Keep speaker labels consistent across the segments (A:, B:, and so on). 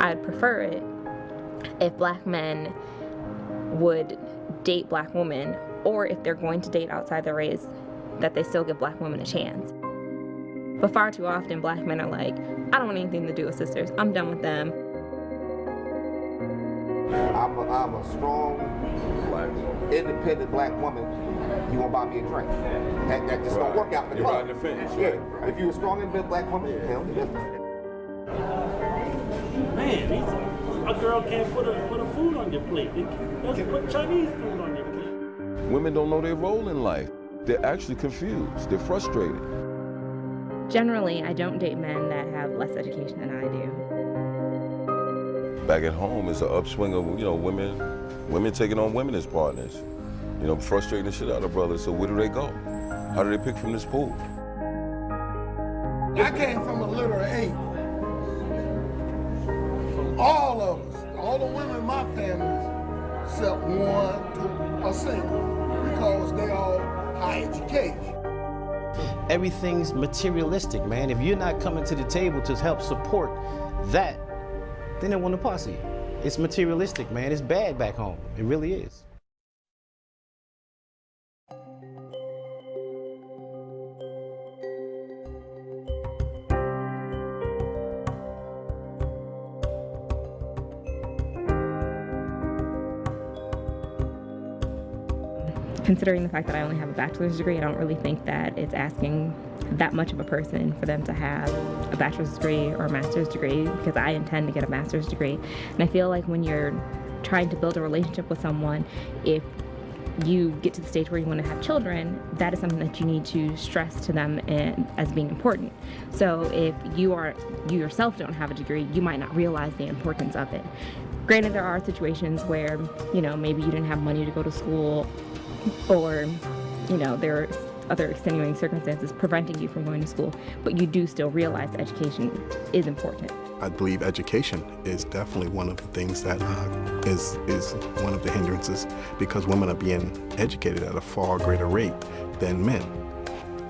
A: I'd prefer it if black men would date black women, or if they're going to date outside their race, that they still give black women a chance. But far too often, black men are like, I don't want anything to do with sisters. I'm done with them.
B: I'm a strong, independent black woman. You won't buy me a drink. That just don't work out in the club.
C: You're riding the fence.
B: Yeah. If you're a strong, independent black woman, hell, you
D: Man, a girl can't put a food on your plate. They can put Chinese food on your plate.
C: Women don't know their role in life. They're actually confused. They're frustrated.
A: Generally, I don't date men that have less education than I do.
C: Back at home, it's an upswing of, women taking on women as partners. Frustrating the shit out of brothers. So where do they go? How do they pick from this pool?
E: I came from a litter of 8. From all of us, all the women in my family, except 1, 2 are single, because they all high education.
F: Everything's materialistic, man. If you're not coming to the table to help support that, then they want to posse. It's materialistic, man. It's bad back home. It really is.
A: Considering the fact that I only have a bachelor's degree, I don't really think that it's asking that much of a person for them to have a bachelor's degree or a master's degree, because I intend to get a master's degree. And I feel like when you're trying to build a relationship with someone, if you get to the stage where you want to have children, that is something that you need to stress to them as being important. So if you yourself don't have a degree, you might not realize the importance of it. Granted, there are situations where, maybe you didn't have money to go to school, or, there are other extenuating circumstances preventing you from going to school, but you do still realize education is important.
G: I believe education is definitely one of the things that is one of the hindrances, because women are being educated at a far greater rate than men.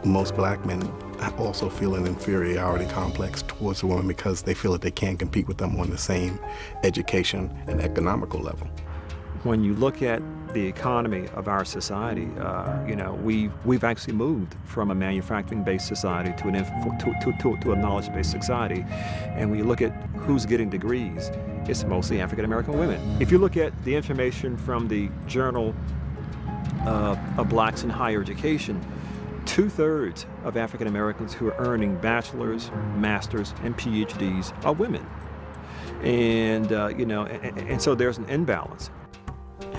G: Most black men also feel an inferiority complex towards the women because they feel that they can't compete with them on the same education and economical level.
H: When you look at the economy of our society, we've actually moved from a manufacturing-based society to a knowledge-based society. And when you look at who's getting degrees, it's mostly African-American women. If you look at the information from the Journal of Blacks in Higher Education, 2/3 of African-Americans who are earning bachelor's, master's, and PhDs are women. And, and so there's an imbalance.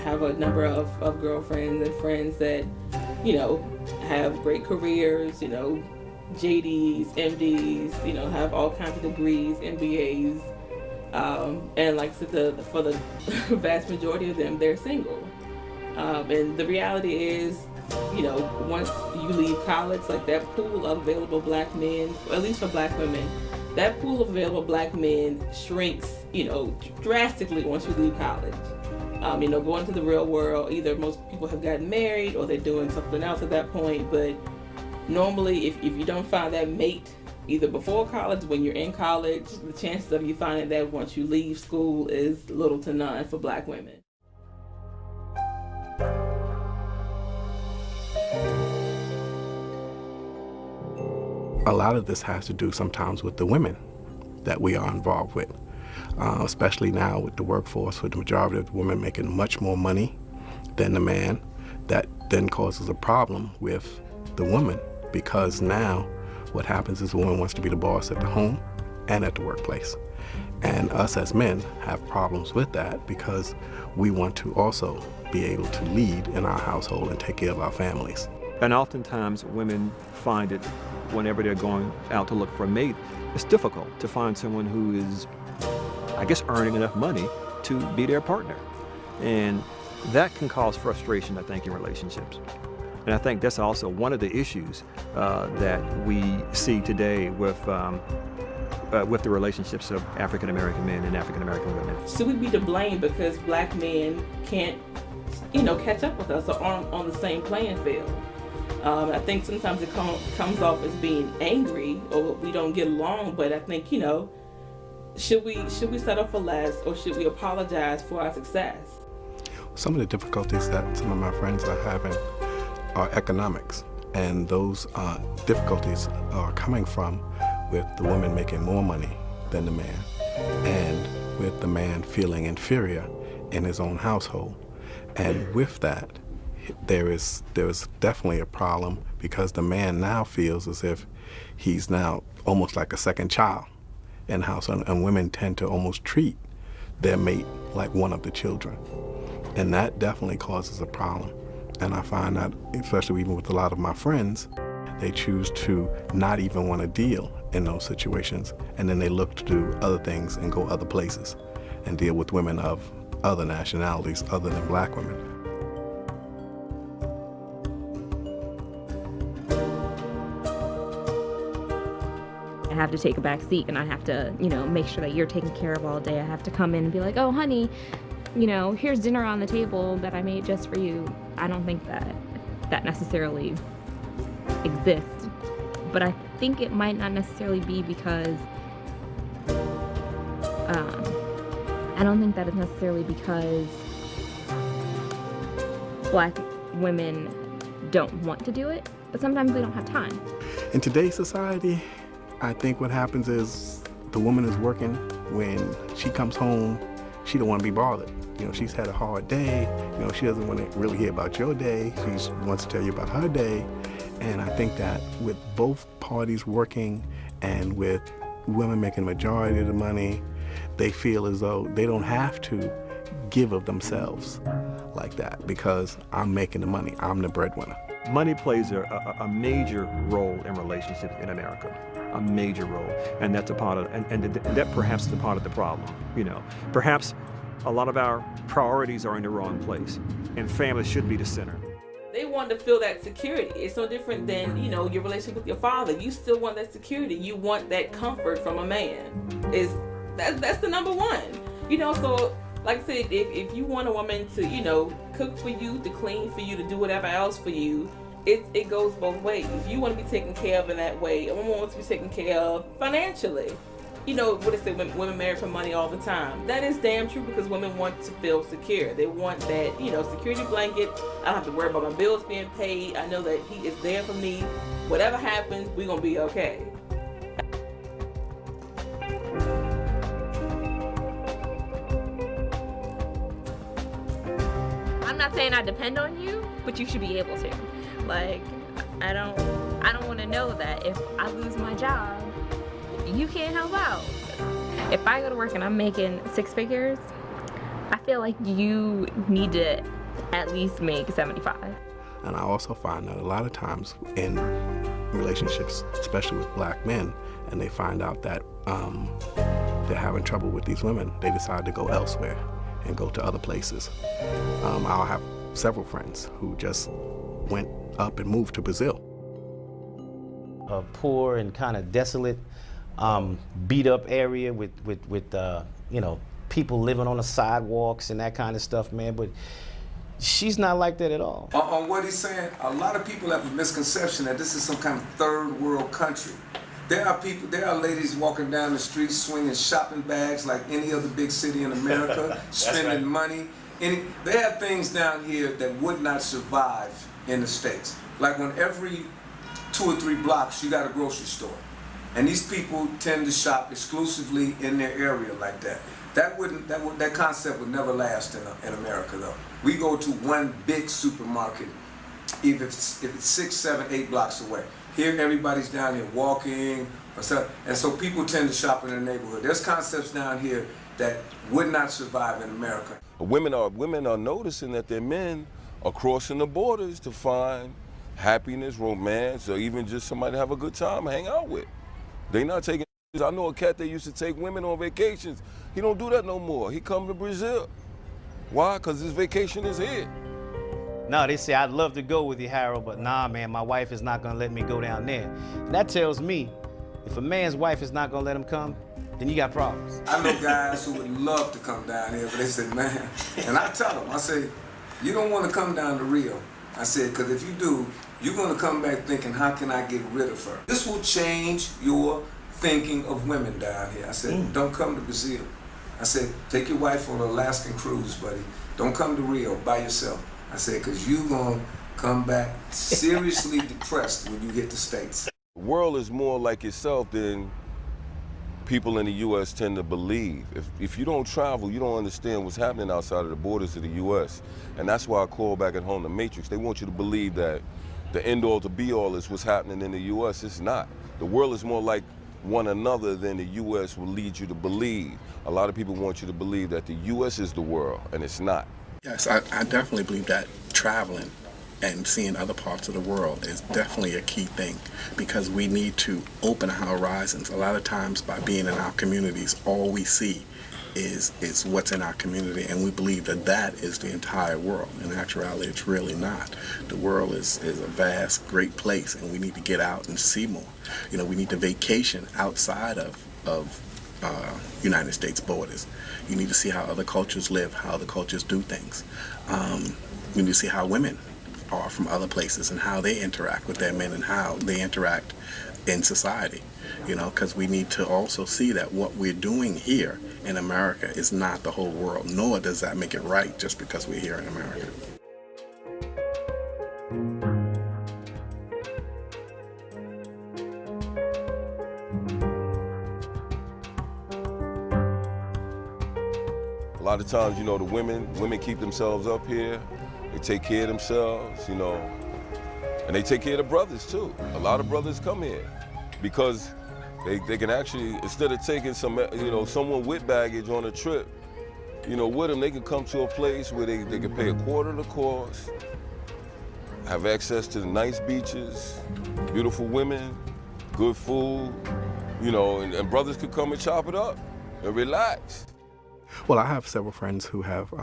I: Have a number of girlfriends and friends that, have great careers, JDs, MDs, have all kinds of degrees, MBAs, and like I said, for the vast majority of them, they're single. And the reality is, once you leave college, like that pool of available black men, at least for black women, that pool of available black men shrinks, drastically once you leave college. Going into the real world, either most people have gotten married or they're doing something else at that point. But normally, if you don't find that mate, either before college, when you're in college, the chances of you finding that once you leave school is little to none for black women.
G: A lot of this has to do sometimes with the women that we are involved with. Especially now with the workforce, with the majority of the women making much more money than the man. That then causes a problem with the woman, because now what happens is the woman wants to be the boss at the home and at the workplace. And us as men have problems with that because we want to also be able to lead in our household and take care of our families.
H: And oftentimes women find it, whenever they're going out to look for a mate, it's difficult to find someone who is, I guess, earning enough money to be their partner. And that can cause frustration, I think, in relationships. And I think that's also one of the issues that we see today with the relationships of African American men and African American women.
I: Should we be to blame because black men can't, catch up with us or aren't on the same playing field? I think sometimes it comes off as being angry or we don't get along, but I think, should we settle for less, or should we apologize for our success?
G: Some of the difficulties that some of my friends are having are economics, and those difficulties are coming from with the woman making more money than the man, and with the man feeling inferior in his own household. And with that, there is definitely a problem, because the man now feels as if he's now almost like a second child in the house, and women tend to almost treat their mate like one of the children. And that definitely causes a problem. And I find that, especially even with a lot of my friends, they choose to not even want to deal in those situations, and then they look to do other things and go other places and deal with women of other nationalities other than black women.
A: I have to take a back seat, and I have to, make sure that you're taken care of all day. I have to come in and be like, oh, honey, here's dinner on the table that I made just for you. I don't think that necessarily exists, but I think it might not necessarily be because, I don't think that it's necessarily because black women don't want to do it, but sometimes they don't have time.
G: In today's society, I think what happens is the woman is working. When she comes home, she don't want to be bothered. She's had a hard day. She doesn't want to really hear about your day. She wants to tell you about her day. And I think that with both parties working and with women making the majority of the money, they feel as though they don't have to give of themselves like that, because I'm making the money. I'm the breadwinner.
H: Money plays a major role in relationships in America, a major role, and that's a part of, and that perhaps is a part of the problem. Perhaps a lot of our priorities are in the wrong place, and family should be the center.
I: They want to feel that security. It's no different than, your relationship with your father. You still want that security. You want that comfort from a man. That's the number one. So like I said, if you want a woman to, cook for you, to clean for you, to do whatever else for you, it goes both ways. You want to be taken care of in that way. A woman wants to be taken care of financially. What they say, women marry for money all the time. That is damn true, because women want to feel secure. They want that, security blanket. I don't have to worry about my bills being paid. I know that he is there for me. Whatever happens, we're going to be okay.
A: I'm not saying I depend on you, but you should be able to. Like, I don't want to know that if I lose my job, you can't help out. If I go to work and I'm making 6 figures, I feel like you need to at least make 75.
G: And I also find that a lot of times in relationships, especially with black men, and they find out that they're having trouble with these women, they decide to go elsewhere and go to other places. I'll have several friends who just went up and moved to Brazil.
F: A poor and kind of desolate, beat up area with people living on the sidewalks and that kind of stuff, man. But she's not like that at all.
J: On what he's saying, a lot of people have a misconception that this is some kind of third world country. There are ladies walking down the street swinging shopping bags like any other big city in America, spending money. They have things down here that would not survive in the States. Like when every 2 or 3 blocks you got a grocery store. And these people tend to shop exclusively in their area like that. That concept would never last in America, though. We go to one big supermarket, if it's 6, 7, 8 blocks away. Here, everybody's down here walking, and so people tend to shop in their neighborhood. There's concepts down here that would not survive in America.
C: Women are noticing that their men are crossing the borders to find happiness, romance, or even just somebody to have a good time, hang out with. They not taking. I know a cat that used to take women on vacations. He don't do that no more. He come to Brazil. Why? Because his vacation is here.
F: No, they say, I'd love to go with you, Harold, but nah, man, my wife is not gonna let me go down there. And that tells me, if a man's wife is not gonna let him come, then you got problems.
J: I know guys who would love to come down here, but they say, man, and I tell them, I say, you don't want to come down to Rio. I said, because if you do, you're gonna come back thinking, how can I get rid of her? This will change your thinking of women down here. I said, don't come to Brazil. I said, take your wife on an Alaskan cruise, buddy. Don't come to Rio by yourself. I said, because you're going to come back seriously depressed when you hit the States.
C: The world is more like itself than people in the U.S. tend to believe. If you don't travel, you don't understand what's happening outside of the borders of the U.S. And that's why I call back at home the Matrix. They want you to believe that the end-all to be-all is what's happening in the U.S. It's not. The world is more like one another than the U.S. will lead you to believe. A lot of people want you to believe that the U.S. is the world, and it's not.
G: Yes, I definitely believe that traveling and seeing other parts of the world is definitely a key thing, because we need to open our horizons. A lot of times by being in our communities, all we see is what's in our community, and we believe that that is the entire world. In actuality, it's really not. The world is a vast, great place, and we need to get out and see more. You know, we need to vacation outside of United States borders. You need to see how other cultures live, how other cultures do things. You need to see how women are from other places and how they interact with their men and how they interact in society. You know, because we need to also see that what we're doing here in America is not the whole world, nor does that make it right just because we're here in America.
C: A lot of times, you know, the women keep themselves up here. They take care of themselves, you know, and they take care of the brothers too. A lot of brothers come here because they can actually, instead of taking someone with baggage on a trip, you know, with them, they can come to a place where they can pay a quarter of the cost, have access to the nice beaches, beautiful women, good food, you know, and brothers could come and chop it up and relax.
G: Well, I have several friends who have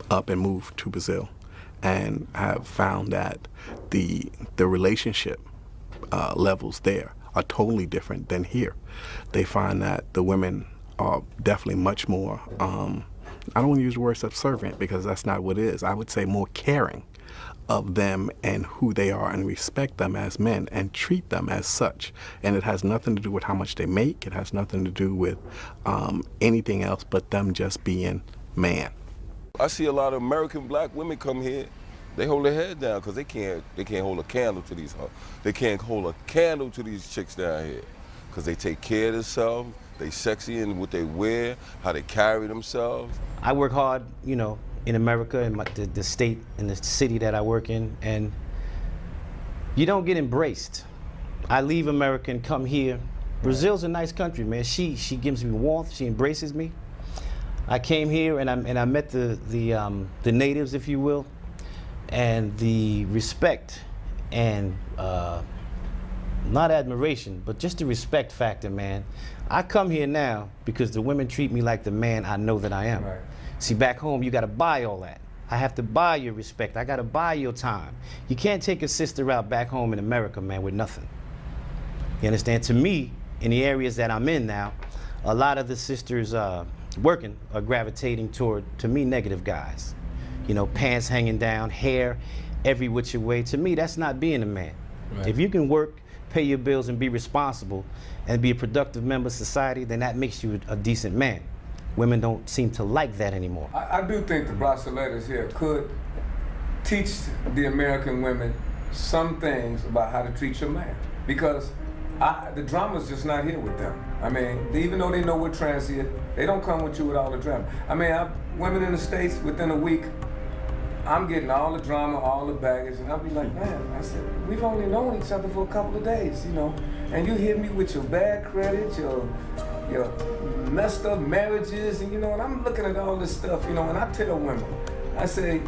G: up and moved to Brazil, and have found that the relationship levels there are totally different than here. They find that the women are definitely much more, I don't want to use the word subservient because that's not what it is. I would say more caring of them and who they are, and respect them as men and treat them as such. And it has nothing to do with how much they make. It has nothing to do with anything else but them just being man.
C: I see a lot of American black women come here. They hold their head down because they can't hold a candle to these. They can't hold a candle to these chicks down here because they take care of themselves. They sexy in what they wear, how they carry themselves.
F: I work hard, you know, in America, in the state, in the city that I work in, and you don't get embraced. I leave America and come here. Brazil's a nice country, man. She gives me warmth. She embraces me. I came here and I met the natives, if you will, and the respect and not admiration, but just the respect factor, man. I come here now because the women treat me like the man I know that I am. Right. See, back home, you gotta buy all that. I have to buy your respect. I gotta buy your time. You can't take a sister out back home in America, man, with nothing. You understand? To me, in the areas that I'm in now, a lot of the sisters working are gravitating toward, to me, negative guys. You know, pants hanging down, hair every which way. To me, that's not being a man. Right. If you can work, pay your bills, and be responsible, and be a productive member of society, then that makes you a decent man. Women don't seem to like that anymore.
J: I do think the Brasileiras here could teach the American women some things about how to treat your man, because the drama's just not here with them. I mean, even though they know we're transient, they don't come with you with all the drama. I mean, women in the States, within a week, I'm getting all the drama, all the baggage, and I'll be like, man, I said, we've only known each other for a couple of days, you know, and you hit me with your bad credit, your messed up marriages, and you know, and I'm looking at all this stuff, you know, and I tell women, I say,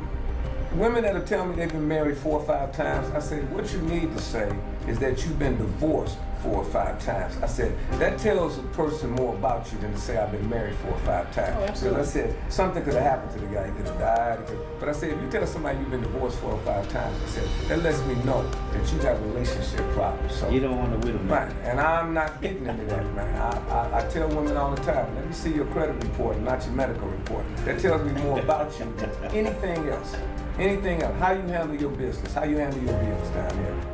J: women that'll tell me they've been married 4 or 5 times, I say, what you need to say is that you've been divorced 4 or 5 times. I said, that tells a person more about you than to say I've been married 4 or 5 times. Oh, absolutely. Because I said, something could have happened to the guy, he could have died. But I said, if you tell somebody you've been divorced 4 or 5 times, I said, that lets me know that you got relationship problems. So,
F: you don't want to widow, man.
J: Right, and I'm not getting into that, man. I tell women all the time, let me see your credit report, not your medical report. That tells me more about you than anything else. Anything else. How you handle your business, how you handle your bills down here.